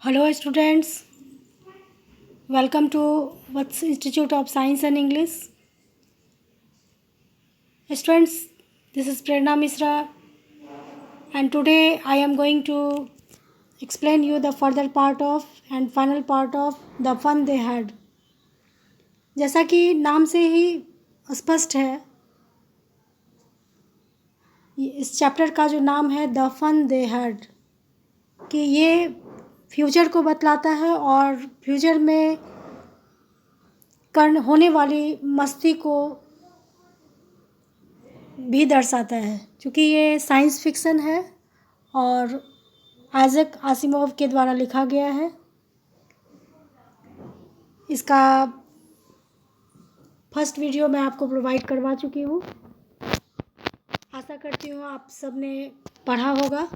Hello students, welcome to What's Institute of Science and English. Students, this is Prerna Misra and today I am going to explain you the further part of and final part of The Fun They Had. जैसा कि नाम से ही स्पष्ट है, इस chapter का जो नाम है द फन दे हैड, कि ये फ्यूचर को बतलाता है और फ्यूचर में होने वाली मस्ती को भी दर्शाता है। क्योंकि ये साइंस फिक्शन है और आइजैक आसिमोव के द्वारा लिखा गया है। इसका फर्स्ट वीडियो मैं आपको प्रोवाइड करवा चुकी हूँ। आशा करती हूँ आप सबने पढ़ा होगा।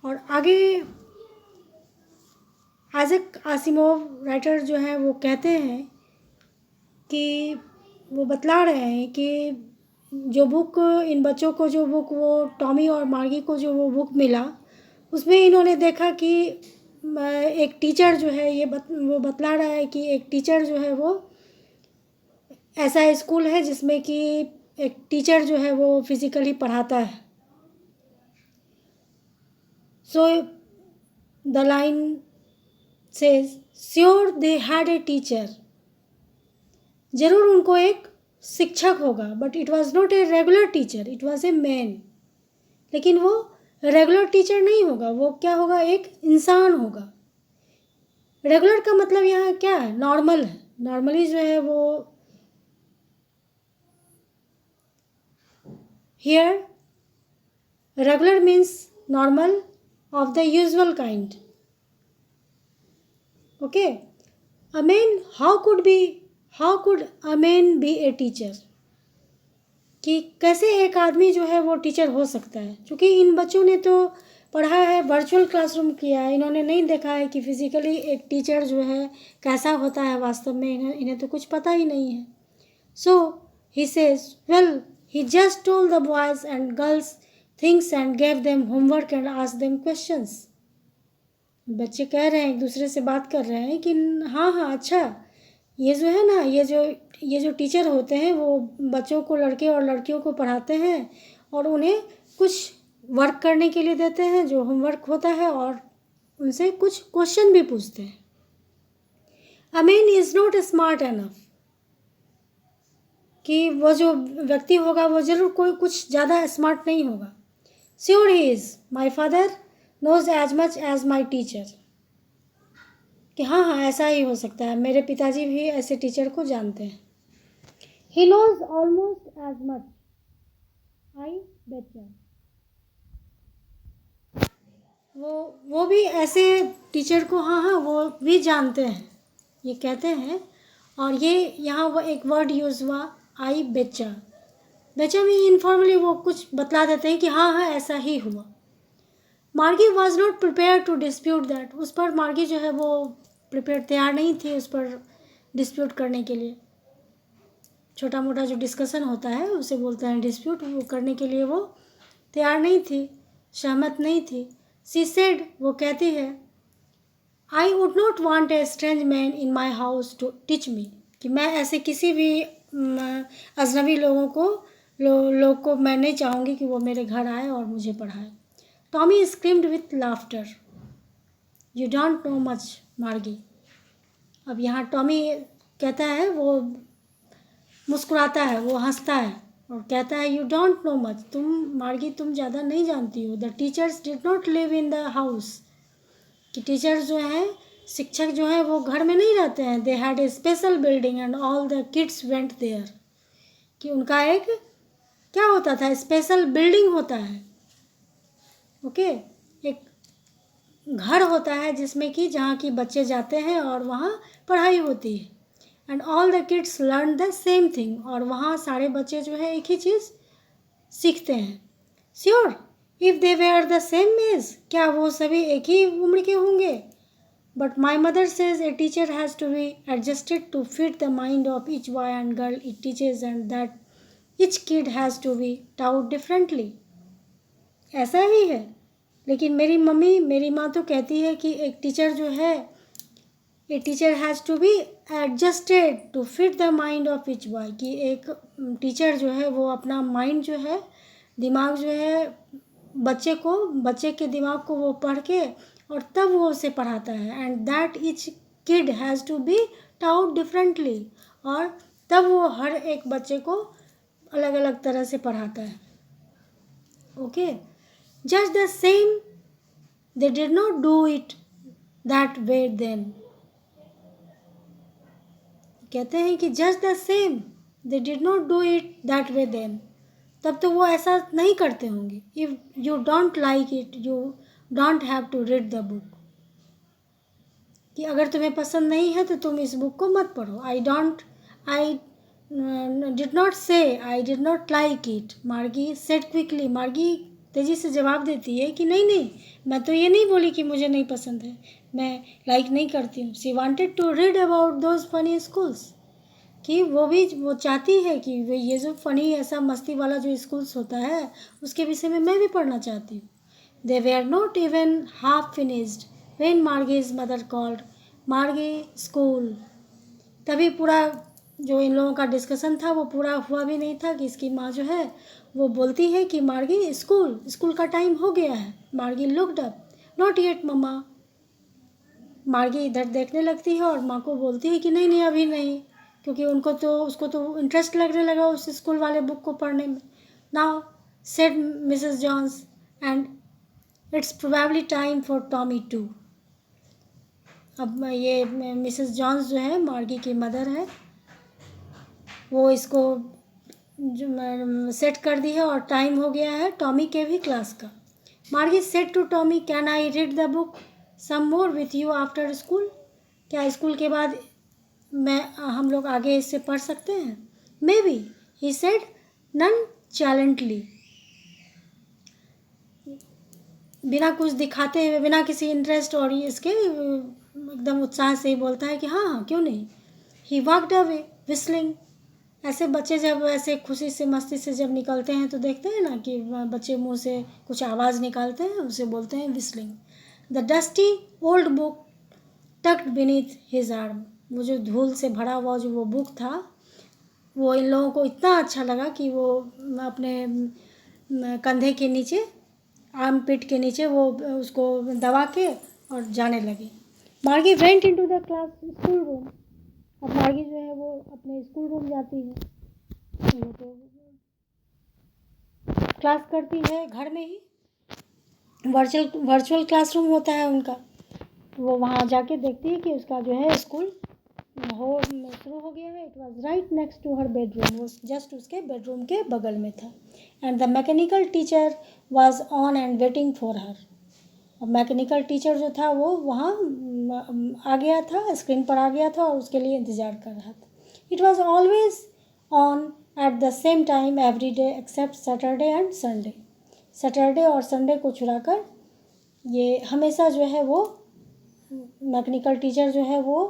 और आगे आइजैक आसिमोव राइटर जो हैं वो कहते हैं कि वो बतला रहे हैं कि जो बुक इन बच्चों को जो बुक वो टॉमी और मार्गी को जो वो बुक मिला, उसमें इन्होंने देखा कि एक टीचर जो है वो बतला रहा है कि एक टीचर जो है वो ऐसा स्कूल है जिसमें कि एक टीचर जो है वो फिज़िकली पढ़ाता है। So the line says sure they had a teacher, ज़रूर उनको एक शिक्षक होगा, but it was not a regular teacher, it was a man. लेकिन वो रेगुलर टीचर नहीं होगा, वो क्या होगा, एक इंसान होगा। रेगुलर का मतलब यहाँ क्या है, नॉर्मल है। नॉर्मली जो है वो here regular means normal of the usual kind. Okay, a man how could a man B a teacher, कि कैसे एक आदमी जो है वो टीचर हो सकता है। क्योंकि इन बच्चों ने तो पढ़ा है, वर्चुअल क्लासरूम किया है, इन्होंने नहीं देखा है कि फिज़िकली एक टीचर जो है कैसा होता है वास्तव में। इन्हें तो कुछ पता ही नहीं है। So he says well he just told the boys and girls things and gave them homework and asked them questions. बच्चे कह रहे हैं, एक दूसरे से बात कर रहे हैं कि हाँ अच्छा, ये जो है ना, ये जो टीचर होते हैं वो बच्चों को, लड़के और लड़कियों को पढ़ाते हैं और उन्हें कुछ वर्क करने के लिए देते हैं जो होमवर्क होता है, और उनसे कुछ क्वेश्चन भी पूछते हैं। A man is not smart enough, कि वो जो व्यक्ति होगा वो ज़रूर कोई कुछ ज़्यादा स्मार्ट नहीं होगा। Sure he is my father knows as much as my teacher, कि हाँ ऐसा ही हो सकता है, मेरे पिताजी भी ऐसे टीचर को जानते हैं। He knows almost as much, I better, वो भी ऐसे टीचर को हाँ वो भी जानते हैं, ये कहते हैं। और ये यहाँ वो एक वर्ड यूज़ हुआ, आई बेचा। बेचा भी इनफॉर्मली वो कुछ बतला देते हैं कि हाँ ऐसा ही हुआ। Margie was not prepare to dispute that, उस पर मार्गी जो है वो तैयार नहीं थी उस पर डिस्प्यूट करने के लिए। छोटा मोटा जो डिस्कशन होता है उसे बोलते हैं डिस्प्यूट, वो करने के लिए वो तैयार नहीं थी, सहमत नहीं थी। शी सेड, वो कहती है, I would not want a strange man in my house to teach me, कि मैं ऐसे किसी भी अजनबी लोग को मैं नहीं चाहूँगी कि वो मेरे घर आए और मुझे पढ़ाए। Tommy screamed with laughter, you don't know much मार्गी। अब यहाँ टॉमी कहता है, वो मुस्कुराता है, वो हंसता है और कहता है, यू डोंट नो मच, तुम मार्गी तुम ज़्यादा नहीं जानती हो। The teachers did not live in the house, कि टीचर्स जो हैं, शिक्षक जो हैं वो घर में नहीं रहते हैं। They had a special building and all the kids went there, कि उनका एक क्या होता था, स्पेशल बिल्डिंग होता है। ओके, एक घर होता है जिसमें कि जहाँ की बच्चे जाते हैं और वहाँ पढ़ाई होती है। And all the kids learn the same thing, और वहाँ सारे बच्चे जो है एक ही चीज़ सीखते हैं। Sure if they were the same age, क्या वो सभी एक ही उम्र के होंगे। But my mother says a teacher has to be adjusted to fit the mind of each boy and girl it teaches, and that each kid has to be taught differently. ऐसा ही है लेकिन मेरी माँ तो कहती है कि एक टीचर जो है, a teacher has to be adjusted to fit the mind of each boy, कि एक टीचर जो है वो अपना माइंड जो है, दिमाग जो है, बच्चे के दिमाग को वो पढ़ के और तब वो उसे पढ़ाता है। And that each kid has to be taught differently, और तब वो हर एक बच्चे को अलग अलग तरह से पढ़ाता है। Okay, just the same they did not do it that way then. कहते हैं कि just the same they did not do it that way then, तब तो वो ऐसा नहीं करते होंगे। If you don't like it you don't have to read the book, कि अगर तुम्हें पसंद नहीं है तो तुम इस बुक को मत पढ़ो। आई डिड नॉट से I did not like it, मार्गी सेड क्विकली। मार्गी तेज़ी से जवाब देती है कि नहीं नहीं, मैं तो ये नहीं बोली कि मुझे नहीं पसंद है, मैं लाइक नहीं करती हूँ। She wanted to read about those funny schools, कि वो चाहती है कि ये जो फ़नी ऐसा मस्ती वाला जो स्कूल्स होता है उसके विषय में मैं भी पढ़ना चाहती हूँ। They were not even half finished when Margie's mother called Margie school. तभी पूरा जो इन लोगों का डिस्कशन था वो पूरा हुआ भी नहीं था कि इसकी माँ जो है वो बोलती है कि मार्गी स्कूल का टाइम हो गया है। मार्गी लुक्ड अप, नॉट येट मम्मा। मार्गी इधर देखने लगती है और माँ को बोलती है कि नहीं नहीं अभी नहीं, क्योंकि उसको तो इंटरेस्ट लगने लगा उस स्कूल वाले बुक को पढ़ने में। Now said Mrs Jones and it's probably time for Tommy too. अब ये मिसेस जॉन्स जो है मार्गी की मदर है, वो इसको जो सेट कर दी है और टाइम हो गया है टॉमी के भी क्लास का। Margie said to Tommy, can I read the book some more with you after school? क्या स्कूल के बाद हम लोग आगे इससे पढ़ सकते हैं? Maybe, he said nonchalantly. बिना कुछ दिखाते हुए, बिना किसी इंटरेस्ट और इसके एकदम उत्साह से ही बोलता है कि हाँ हाँ क्यों नहीं। He walked away whistling. ऐसे बच्चे जब ऐसे खुशी से मस्ती से जब निकलते हैं तो देखते हैं ना कि बच्चे मुंह से कुछ आवाज़ निकालते हैं, उसे बोलते हैं whistling. The dusty old book tucked beneath his arm. वो जो धूल से भरा हुआ जो वो बुक था वो इन लोगों को इतना अच्छा लगा कि वो अपने कंधे के नीचे, आर्म पिट के नीचे वो उसको दबा के और जाने लगे। मार्गी went into the class school room. अब मार्गी जो है वो अपने स्कूल रूम जाती है, वो तो क्लास करती है घर में ही, वर्चुअल क्लासरूम होता है उनका। वो वहाँ जाके देखती है कि उसका जो है स्कूल शुरू हो गया है। It was right next to her bedroom, वो जस्ट उसके बेडरूम के बगल में था। And the mechanical teacher was on and waiting for her. अब मैकेनिकल टीचर जो था वो वहाँ आ गया था, स्क्रीन पर आ गया था और उसके लिए इंतज़ार कर रहा था। It was always on at the same time every day except Saturday and Sunday. Saturday और संडे को छुड़ाकर ये हमेशा जो है वो मैकेनिकल टीचर जो है वो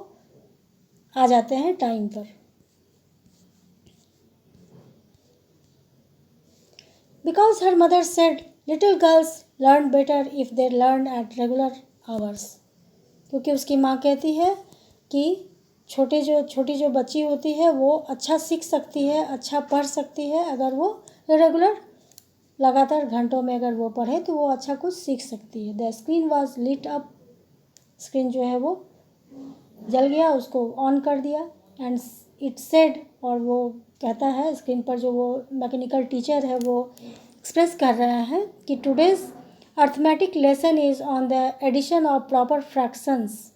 आ जाते हैं टाइम पर। Because her mother said little girls learn better if they learn at regular hours. क्योंकि उसकी माँ कहती है कि छोटी जो बच्ची होती है वो अच्छा सीख सकती है, अच्छा पढ़ सकती है अगर वो रेगुलर लगातार घंटों में अगर वो पढ़े तो वो अच्छा कुछ सीख सकती है। The screen was lit up. Screen जो है वो जल गया, उसको ऑन कर दिया। एंड इट सेड, और वो कहता है स्क्रीन पर जो वो मैकेनिकल टीचर है वो एक्सप्रेस कर रहे हैं कि today's arithmetic lesson is on the addition of proper fractions.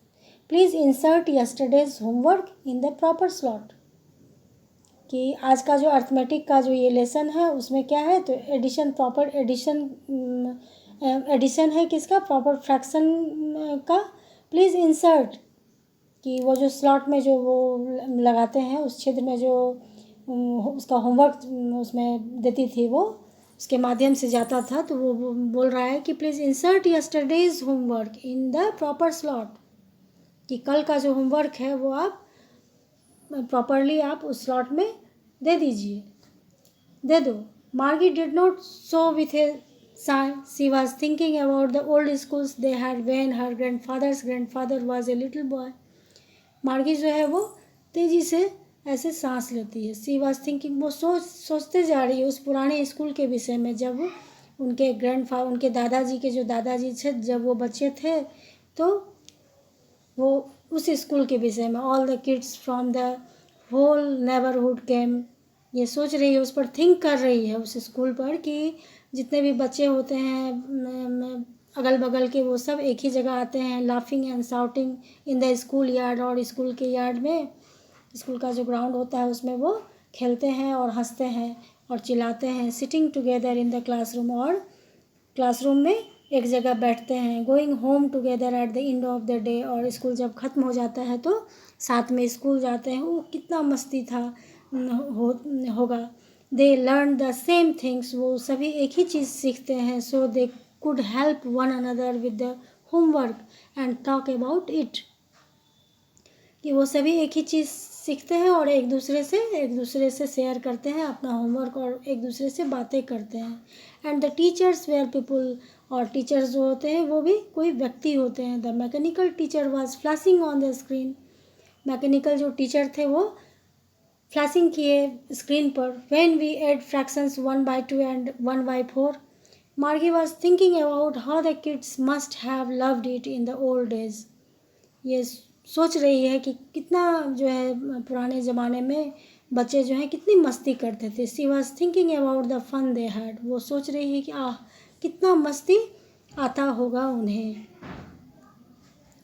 Please insert yesterday's homework in the proper slot. कि आज का जो अर्थमेटिक का जो ये लेसन है उसमें क्या है, तो एडिशन, प्रॉपर एडिशन है किसका, प्रॉपर फ्रैक्शन का। प्लीज़ इंसर्ट, कि वो जो स्लॉट में जो वो लगाते हैं उस क्षेत्र में जो उसका होमवर्क उसमें देती थी वो उसके माध्यम से जाता था, तो वो बोल रहा है कि please insert yesterday's homework in the proper slot. कि कल का जो होमवर्क है वो आप प्रॉपरली आप उस स्लॉट में दे दीजिए, दे दो। मार्गी did not so with A She was thinking about the old schools they had when her grandfather's grandfather was a little boy. मार्गी जो है वो तेज़ी से ऐसे सांस लेती है. सी वॉज थिंकिंग, वो सोचते जा रही है उस पुराने स्कूल के विषय में, जब उनके उनके दादाजी के जो दादाजी थे जब वो बच्चे थे, तो वो उस स्कूल के विषय में. All the kids from the whole neighbourhood came. ये सोच रही है, उस पर थिंक कर रही है उस स्कूल पर कि जितने भी बच्चे होते हैं अगल बगल के, वो सब एक ही जगह आते हैं. Laughing and shouting in the school yard. और स्कूल के यार्ड में, स्कूल का जो ग्राउंड होता है उसमें वो खेलते हैं और हंसते हैं और चिल्लाते हैं. Sitting together in the classroom. और क्लासरूम में एक जगह बैठते हैं. Going home together at the end of the day. और स्कूल जब ख़त्म हो जाता है तो साथ में स्कूल जाते हैं. वो कितना मस्ती था होगा. They learn the same things. वो सभी एक ही चीज़ सीखते हैं. So they could help one another with the homework and talk about it. कि वो सभी एक ही चीज़ सीखते हैं और एक दूसरे से शेयर करते हैं अपना होमवर्क और एक दूसरे से बातें करते हैं. And the teachers were people. और टीचर्स जो होते हैं वो भी कोई व्यक्ति होते हैं. The mechanical teacher was flashing on the screen. Mechanical जो टीचर थे वो फ्लैशिंग किए स्क्रीन पर. When we add fractions 1/2 and 1/4. Margie was thinking about how the kids must have loved it in the old days. ये सोच रही है कि कितना जो है पुराने ज़माने में बच्चे जो हैं कितनी मस्ती करते थे. She was thinking about the fun they had. वो सोच रही है कि कितना मस्ती आता होगा उन्हें.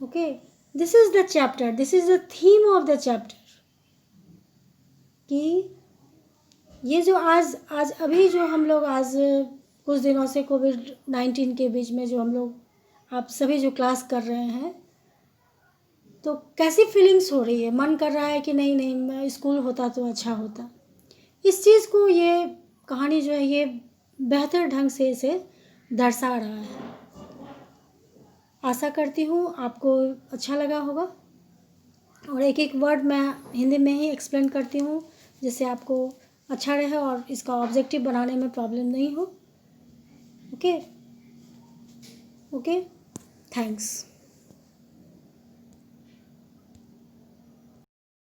Okay, this is the chapter, this is the theme of the chapter. कि ये जो आज अभी जो हम लोग आज कुछ दिनों से कोविड-19 के बीच में जो हम लोग आप सभी जो क्लास कर रहे हैं, तो कैसी फीलिंग्स हो रही है. मन कर रहा है कि नहीं स्कूल होता तो अच्छा होता. इस चीज़ को ये कहानी जो है ये बेहतर ढंग से इसे दर्शा रहा है. आशा करती हूँ आपको अच्छा लगा होगा. और एक एक वर्ड मैं हिंदी में ही एक्सप्लेन करती हूँ जिससे आपको अच्छा रहे और इसका ऑब्जेक्टिव बनाने में प्रॉब्लम नहीं हो. Okay, thanks.